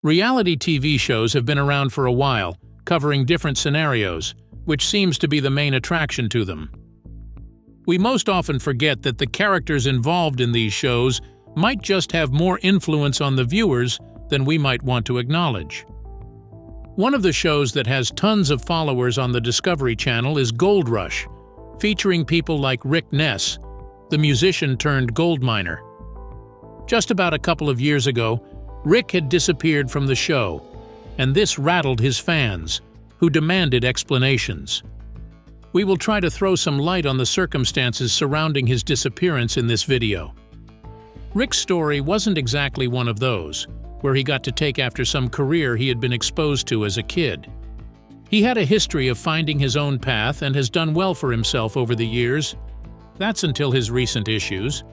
Reality TV shows have been around for a while, covering different scenarios, which seems to be the main attraction to them. We most often forget that the characters involved in these shows might just have more influence on the viewers than we might want to acknowledge. One of the shows that has tons of followers on the Discovery Channel is Gold Rush, featuring people like Ness, the musician turned gold miner. Just about a couple of years ago, Rick had disappeared from the show, and this rattled his fans, who demanded explanations. We will try to throw some light on the circumstances surrounding his disappearance in this video. Rick's story wasn't exactly one of those, where he got to take after some career he had been exposed to as a kid. He had a history of finding his own path and has done well for himself over the years. That's until his recent issues,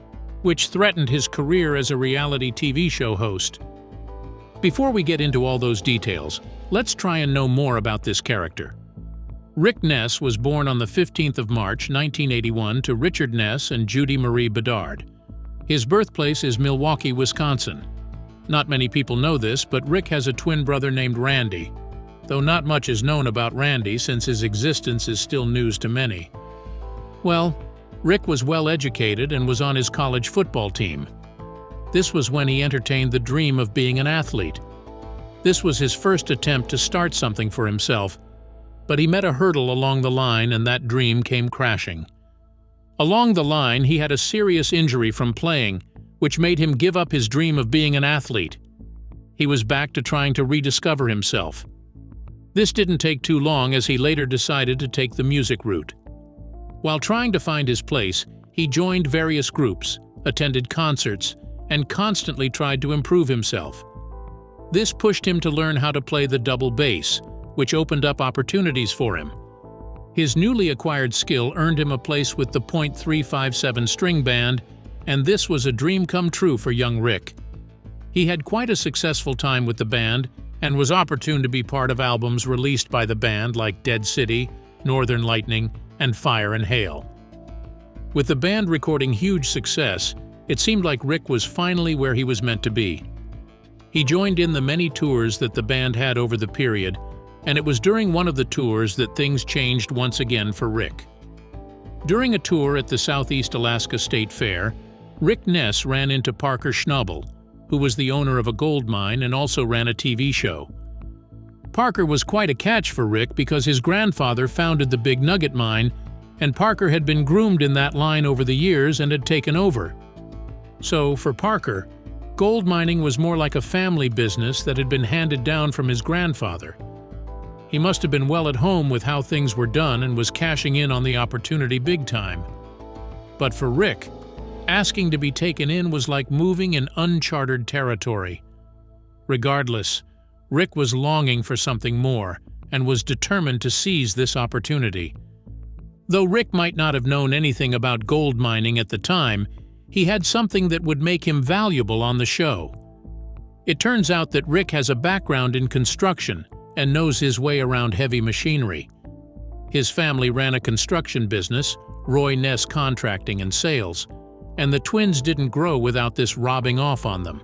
which threatened his career as a reality TV show host. Before we get into all those details, let's try and know more about this character. Rick Ness was born on the 15th of March, 1981 to Richard Ness and Judy Marie Bedard. His birthplace is Milwaukee, Wisconsin. Not many people know this, but Rick has a twin brother named Randy, though not much is known about Randy since his existence is still news to many. Well, Rick was well educated and was on his college football team. This was when he entertained the dream of being an athlete. This was his first attempt to start something for himself, but he met a hurdle along the line and that dream came crashing. Along the line, he had a serious injury from playing, which made him give up his dream of being an athlete. He was back to trying to rediscover himself. This didn't take too long as he later decided to take the music route. While trying to find his place, he joined various groups, attended concerts, and constantly tried to improve himself. This pushed him to learn how to play the double bass, which opened up opportunities for him. His newly acquired skill earned him a place with the .357 string band, and this was a dream come true for young Rick. He had quite a successful time with the band and was opportune to be part of albums released by the band like Dead City, Northern Lightning, and Fire and Hail. With the band recording huge success, it seemed like Rick was finally where he was meant to be. He joined in the many tours that the band had over the period, and it was during one of the tours that things changed once again for Rick. During a tour at the Southeast Alaska State Fair, Rick Ness ran into Parker Schnabel, who was the owner of a gold mine and also ran a TV show. Parker was quite a catch for Rick because his grandfather founded the Big Nugget Mine, and Parker had been groomed in that line over the years and had taken over. So, for Parker, gold mining was more like a family business that had been handed down from his grandfather. He must have been well at home with how things were done and was cashing in on the opportunity big time. But for Rick, asking to be taken in was like moving in uncharted territory. Regardless, Rick was longing for something more and was determined to seize this opportunity. Though Rick might not have known anything about gold mining at the time, he had something that would make him valuable on the show. It turns out that Rick has a background in construction and knows his way around heavy machinery. His family ran a construction business, Roy Ness Contracting and Sales, and the twins didn't grow without this rubbing off on them.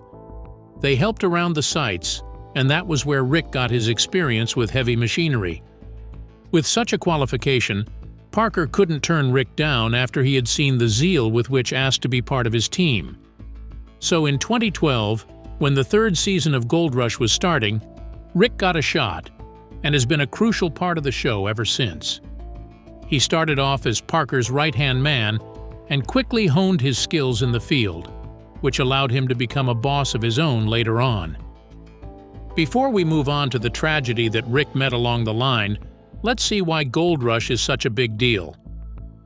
They helped around the sites, and that was where Rick got his experience with heavy machinery. With such a qualification, Parker couldn't turn Rick down after he had seen the zeal with which asked to be part of his team. So in 2012, when the third season of Gold Rush was starting, Rick got a shot and has been a crucial part of the show ever since. He started off as Parker's right-hand man and quickly honed his skills in the field, which allowed him to become a boss of his own later on. Before we move on to the tragedy that Rick met along the line, let's see why Gold Rush is such a big deal.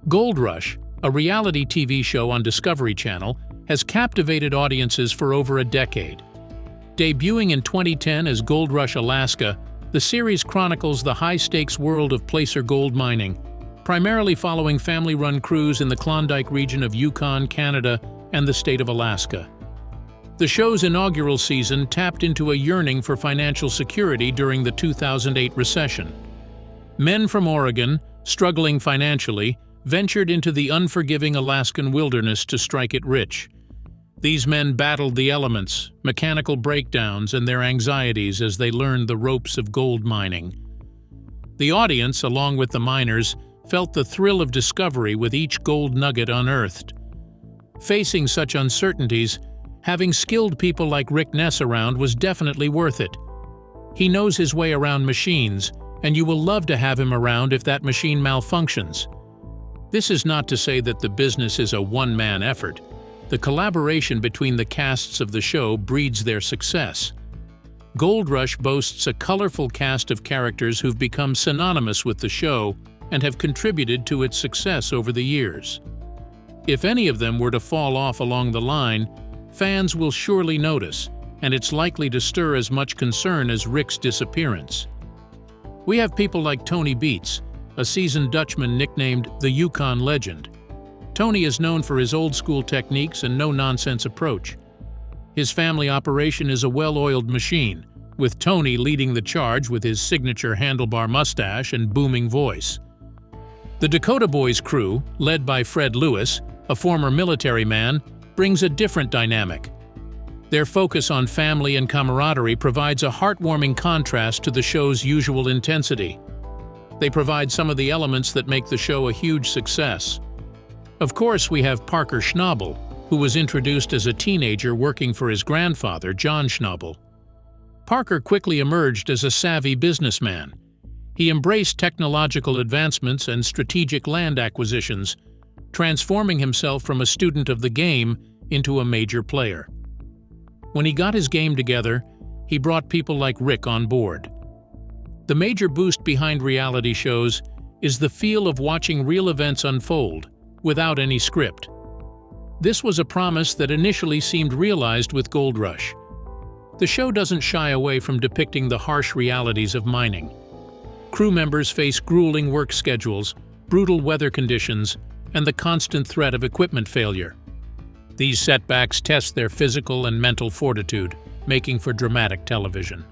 Gold Rush, a reality TV show on Discovery Channel, has captivated audiences for over a decade. Debuting in 2010 as Gold Rush Alaska, the series chronicles the high-stakes world of placer gold mining, primarily following family-run crews in the Klondike region of Yukon, Canada, and the state of Alaska. The show's inaugural season tapped into a yearning for financial security during the 2008 recession. Men from Oregon, struggling financially, ventured into the unforgiving Alaskan wilderness to strike it rich. These men battled the elements, mechanical breakdowns, and their anxieties as they learned the ropes of gold mining. The audience, along with the miners, felt the thrill of discovery with each gold nugget unearthed. Facing such uncertainties, having skilled people like Ness around was definitely worth it. He knows his way around machines, and you will love to have him around if that machine malfunctions. This is not to say that the business is a one-man effort. The collaboration between the casts of the show breeds their success. Gold Rush boasts a colorful cast of characters who've become synonymous with the show and have contributed to its success over the years. If any of them were to fall off along the line, fans will surely notice, and it's likely to stir as much concern as Rick's disappearance. We have people like Tony Beets, a seasoned Dutchman nicknamed the Yukon Legend. Tony is known for his old-school techniques and no-nonsense approach. His family operation is a well-oiled machine, with Tony leading the charge with his signature handlebar mustache and booming voice. The Dakota Boys crew, led by Fred Lewis, a former military man, brings a different dynamic. Their focus on family and camaraderie provides a heartwarming contrast to the show's usual intensity. They provide some of the elements that make the show a huge success. Of course, we have Parker Schnabel, who was introduced as a teenager working for his grandfather, John Schnabel. Parker quickly emerged as a savvy businessman. He embraced technological advancements and strategic land acquisitions, transforming himself from a student of the game into a major player. When he got his game together, he brought people like Rick on board. The major boost behind reality shows is the feel of watching real events unfold, without any script. This was a promise that initially seemed realized with Gold Rush. The show doesn't shy away from depicting the harsh realities of mining. Crew members face grueling work schedules, brutal weather conditions, and the constant threat of equipment failure. These setbacks test their physical and mental fortitude, making for dramatic television.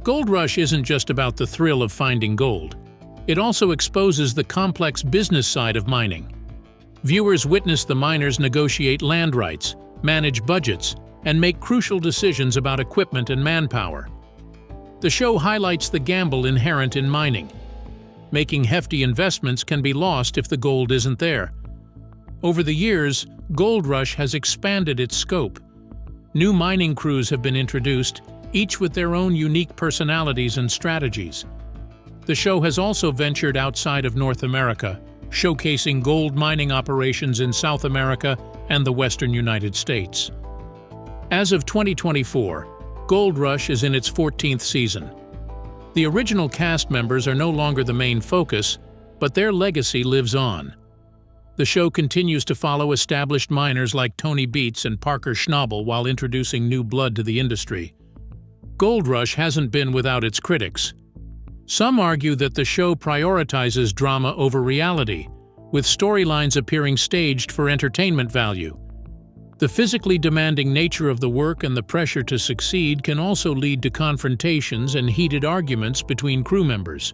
Gold Rush isn't just about the thrill of finding gold. It also exposes the complex business side of mining. Viewers witness the miners negotiate land rights, manage budgets, and make crucial decisions about equipment and manpower. The show highlights the gamble inherent in mining. Making hefty investments can be lost if the gold isn't there. Over the years, Gold Rush has expanded its scope. New mining crews have been introduced, each with their own unique personalities and strategies. The show has also ventured outside of North America, showcasing gold mining operations in South America and the Western United States. As of 2024, Gold Rush is in its 14th season. The original cast members are no longer the main focus, but their legacy lives on. The show continues to follow established miners like Tony Beets and Parker Schnabel while introducing new blood to the industry. Gold Rush hasn't been without its critics. Some argue that the show prioritizes drama over reality, with storylines appearing staged for entertainment value. The physically demanding nature of the work and the pressure to succeed can also lead to confrontations and heated arguments between crew members.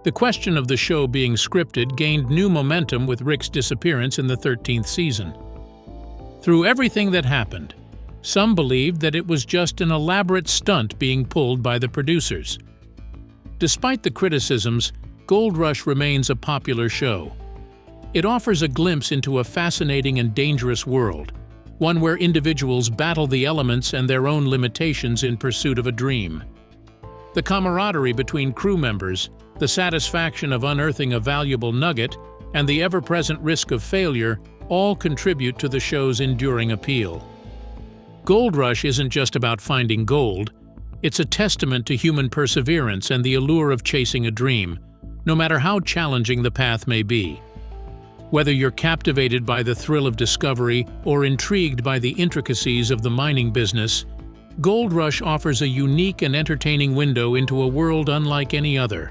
The question of the show being scripted gained new momentum with Rick's disappearance in the 13th season. Through everything that happened, some believed that it was just an elaborate stunt being pulled by the producers. Despite the criticisms, Gold Rush remains a popular show. It offers a glimpse into a fascinating and dangerous world, one where individuals battle the elements and their own limitations in pursuit of a dream. The camaraderie between crew members, the satisfaction of unearthing a valuable nugget, and the ever-present risk of failure all contribute to the show's enduring appeal. Gold Rush isn't just about finding gold, it's a testament to human perseverance and the allure of chasing a dream, no matter how challenging the path may be. Whether you're captivated by the thrill of discovery or intrigued by the intricacies of the mining business, Gold Rush offers a unique and entertaining window into a world unlike any other.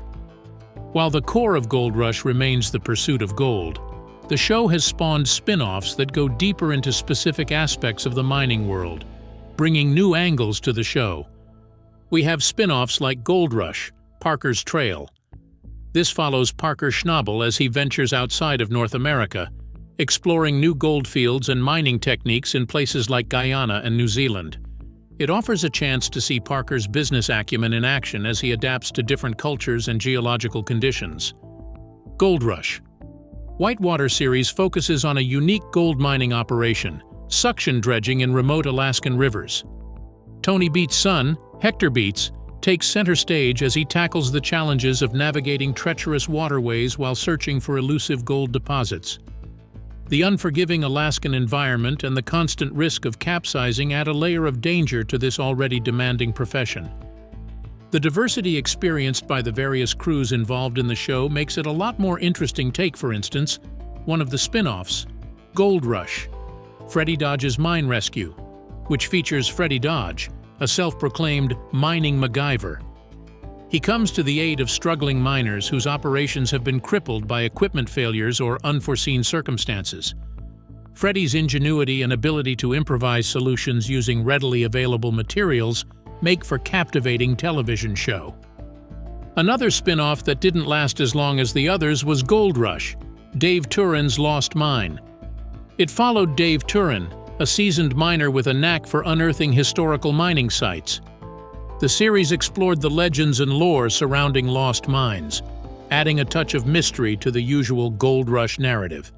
While the core of Gold Rush remains the pursuit of gold, the show has spawned spin-offs that go deeper into specific aspects of the mining world, bringing new angles to the show. We have spin-offs like Gold Rush, Parker's Trail. This follows Parker Schnabel as he ventures outside of North America, exploring new goldfields and mining techniques in places like Guyana and New Zealand. It offers a chance to see Parker's business acumen in action as he adapts to different cultures and geological conditions. Gold Rush. Whitewater series focuses on a unique gold mining operation, suction dredging in remote Alaskan rivers. Tony Beats' son, Hector Beats, takes center stage as he tackles the challenges of navigating treacherous waterways while searching for elusive gold deposits. The unforgiving Alaskan environment and the constant risk of capsizing add a layer of danger to this already demanding profession. The diversity experienced by the various crews involved in the show makes it a lot more interesting. Take, for instance, one of the spin-offs, Gold Rush, Freddie Dodge's Mine Rescue, which features Freddie Dodge, a self-proclaimed mining MacGyver. He comes to the aid of struggling miners whose operations have been crippled by equipment failures or unforeseen circumstances. Freddie's ingenuity and ability to improvise solutions using readily available materials make for captivating television show. Another spin-off that didn't last as long as the others was Gold Rush, Dave Turin's Lost Mine. It followed Dave Turin, a seasoned miner with a knack for unearthing historical mining sites. The series explored the legends and lore surrounding lost mines, adding a touch of mystery to the usual Gold Rush narrative.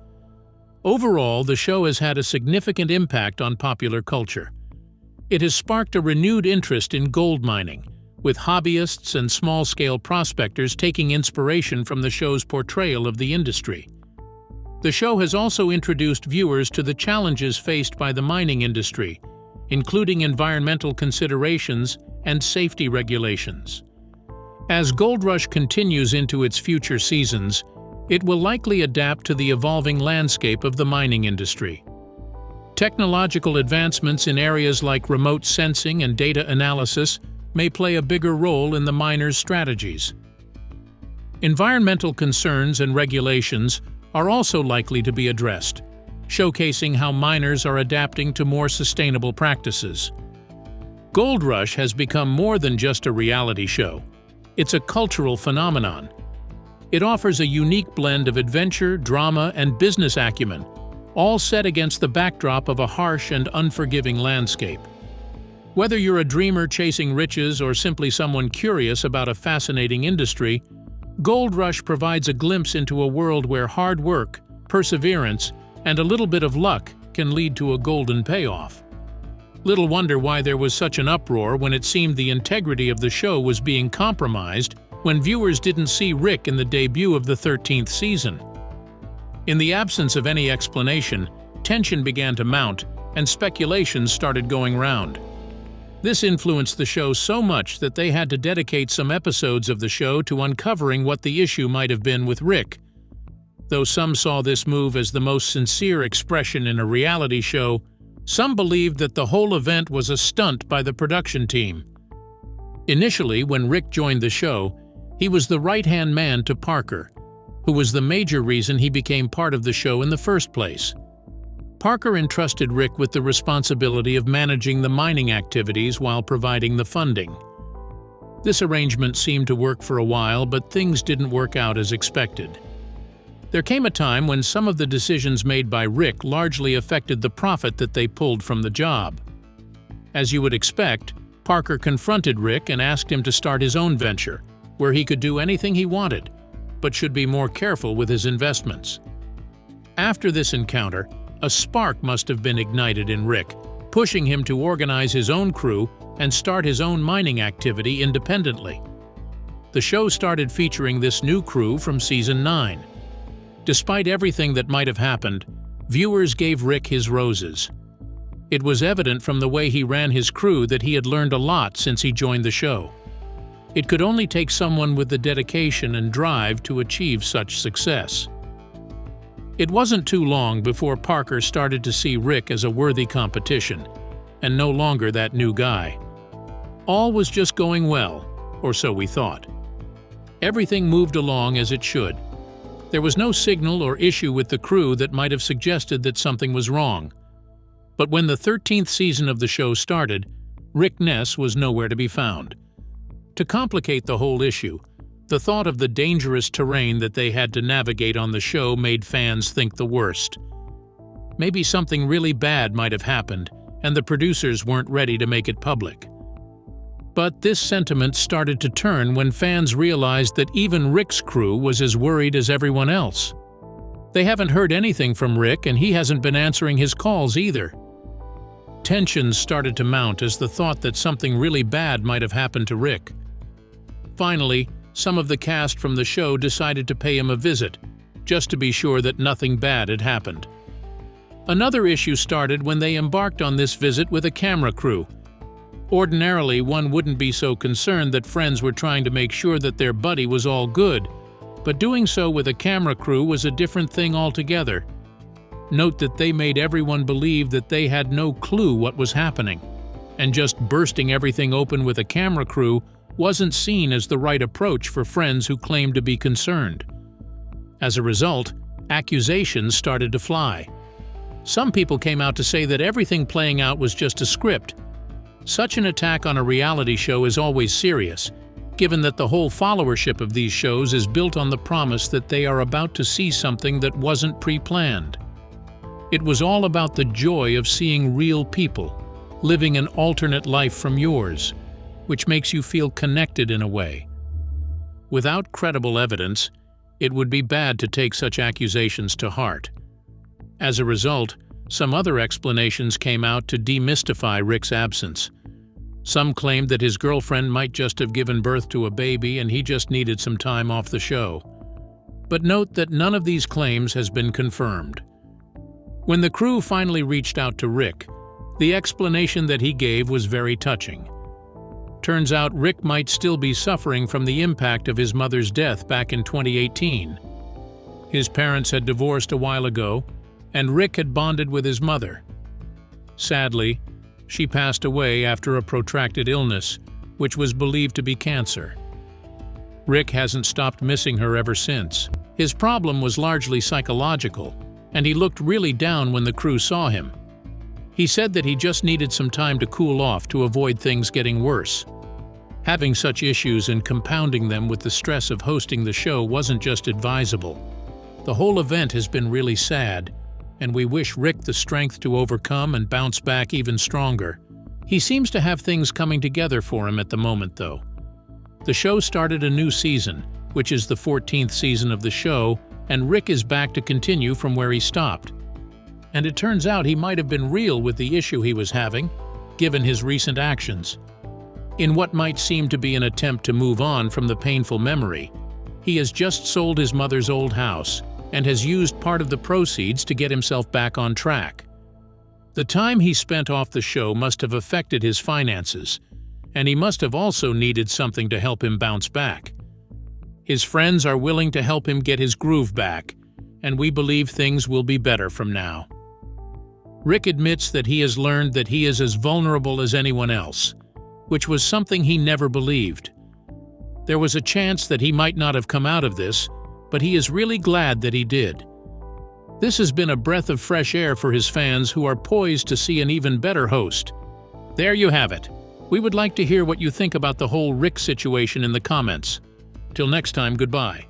Overall, the show has had a significant impact on popular culture. It has sparked a renewed interest in gold mining, with hobbyists and small-scale prospectors taking inspiration from the show's portrayal of the industry. The show has also introduced viewers to the challenges faced by the mining industry, including environmental considerations and safety regulations. As Gold Rush continues into its future seasons, it will likely adapt to the evolving landscape of the mining industry. Technological advancements in areas like remote sensing and data analysis may play a bigger role in the miners' strategies. Environmental concerns and regulations are also likely to be addressed, showcasing how miners are adapting to more sustainable practices. Gold Rush has become more than just a reality show. It's a cultural phenomenon. It offers a unique blend of adventure, drama, and business acumen, all set against the backdrop of a harsh and unforgiving landscape. Whether you're a dreamer chasing riches or simply someone curious about a fascinating industry, Gold Rush provides a glimpse into a world where hard work, perseverance, and a little bit of luck can lead to a golden payoff. Little wonder why there was such an uproar when it seemed the integrity of the show was being compromised when viewers didn't see Rick in the debut of the 13th season. In the absence of any explanation, tension began to mount and speculations started going round. This influenced the show so much that they had to dedicate some episodes of the show to uncovering what the issue might have been with Rick. Though some saw this move as the most sincere expression in a reality show, some believed that the whole event was a stunt by the production team. Initially, when Rick joined the show, he was the right-hand man to Parker, who was the major reason he became part of the show in the first place. Parker entrusted Rick with the responsibility of managing the mining activities while providing the funding. This arrangement seemed to work for a while, but things didn't work out as expected. There came a time when some of the decisions made by Rick largely affected the profit that they pulled from the job. As you would expect, Parker confronted Rick and asked him to start his own venture, where he could do anything he wanted, but should be more careful with his investments. After this encounter, a spark must have been ignited in Rick, pushing him to organize his own crew and start his own mining activity independently. The show started featuring this new crew from Season 9. Despite everything that might have happened, viewers gave Rick his roses. It was evident from the way he ran his crew that he had learned a lot since he joined the show. It could only take someone with the dedication and drive to achieve such success. It wasn't too long before Parker started to see Rick as a worthy competition, and no longer that new guy. All was just going well, or so we thought. Everything moved along as it should. There was no signal or issue with the crew that might have suggested that something was wrong. But when the 13th season of the show started, Rick Ness was nowhere to be found. To complicate the whole issue, the thought of the dangerous terrain that they had to navigate on the show made fans think the worst. Maybe something really bad might have happened, and the producers weren't ready to make it public. But this sentiment started to turn when fans realized that even Rick's crew was as worried as everyone else. They haven't heard anything from Rick, and he hasn't been answering his calls either. Tensions started to mount as the thought that something really bad might have happened to Rick. Finally, some of the cast from the show decided to pay him a visit, just to be sure that nothing bad had happened. Another issue started when they embarked on this visit with a camera crew. Ordinarily, one wouldn't be so concerned that friends were trying to make sure that their buddy was all good, but doing so with a camera crew was a different thing altogether. Note that they made everyone believe that they had no clue what was happening, and just bursting everything open with a camera crew wasn't seen as the right approach for friends who claimed to be concerned. As a result, accusations started to fly. Some people came out to say that everything playing out was just a script. Such an attack on a reality show is always serious, given that the whole followership of these shows is built on the promise that they are about to see something that wasn't pre-planned. It was all about the joy of seeing real people, living an alternate life from yours, which makes you feel connected in a way. Without credible evidence, it would be bad to take such accusations to heart. As a result, some other explanations came out to demystify Rick's absence. Some claimed that his girlfriend might just have given birth to a baby and he just needed some time off the show. But note that none of these claims has been confirmed. When the crew finally reached out to Rick, the explanation that he gave was very touching. Turns out Rick might still be suffering from the impact of his mother's death back in 2018. His parents had divorced a while ago, and Rick had bonded with his mother. Sadly, she passed away after a protracted illness, which was believed to be cancer. Rick hasn't stopped missing her ever since. His problem was largely psychological, and he looked really down when the crew saw him. He said that he just needed some time to cool off to avoid things getting worse. Having such issues and compounding them with the stress of hosting the show wasn't just advisable. The whole event has been really sad, and we wish Rick the strength to overcome and bounce back even stronger. He seems to have things coming together for him at the moment, though. The show started a new season, which is the 14th season of the show, and Rick is back to continue from where he stopped. And it turns out he might have been real with the issue he was having, given his recent actions. In what might seem to be an attempt to move on from the painful memory, he has just sold his mother's old house and has used part of the proceeds to get himself back on track. The time he spent off the show must have affected his finances, and he must have also needed something to help him bounce back. His friends are willing to help him get his groove back, and we believe things will be better from now. Rick admits that he has learned that he is as vulnerable as anyone else, which was something he never believed. There was a chance that he might not have come out of this, but he is really glad that he did. This has been a breath of fresh air for his fans who are poised to see an even better host. There you have it. We would like to hear what you think about the whole Rick situation in the comments. Till next time, goodbye.